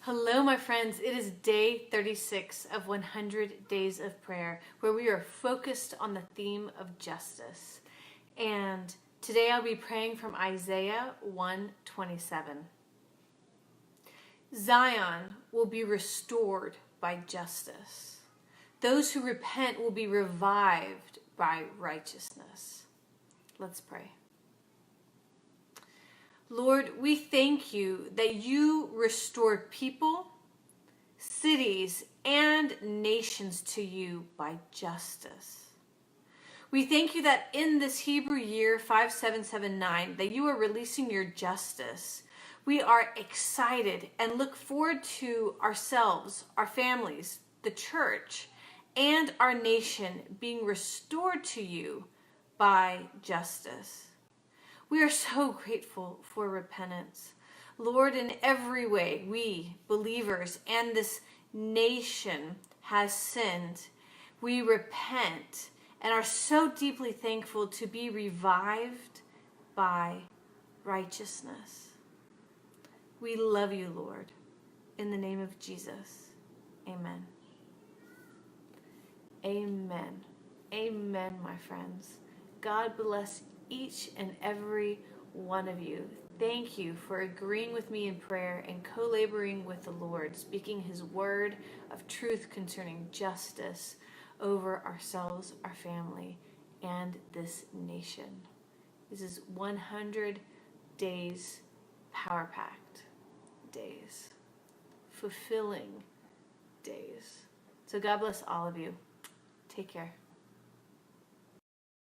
Hello, my friends. It is day 36 of 100 Days of Prayer, where we are focused on the theme of justice. And today I'll be praying from Isaiah 1:27. Zion will be restored by justice. Those who repent will be revived by righteousness. Let's pray. Lord, we thank you that you restored people, cities, and nations to you by justice. We thank you that in this Hebrew year 5779, that you are releasing your justice. We are excited and look forward to ourselves, our families, the church, and our nation being restored to you by justice. We are so grateful for repentance. Lord, in every way, we, believers, and this nation has sinned. We repent and are so deeply thankful to be revived by righteousness. We love you, Lord. In the name of Jesus, amen. Amen. Amen, my friends. God bless each and every one of you. Thank you for agreeing with me in prayer and co-laboring with the Lord, speaking his word of truth concerning justice over ourselves, our family, and this nation. This is 100 days, power-packed days, fulfilling days. So God bless all of you. Take care.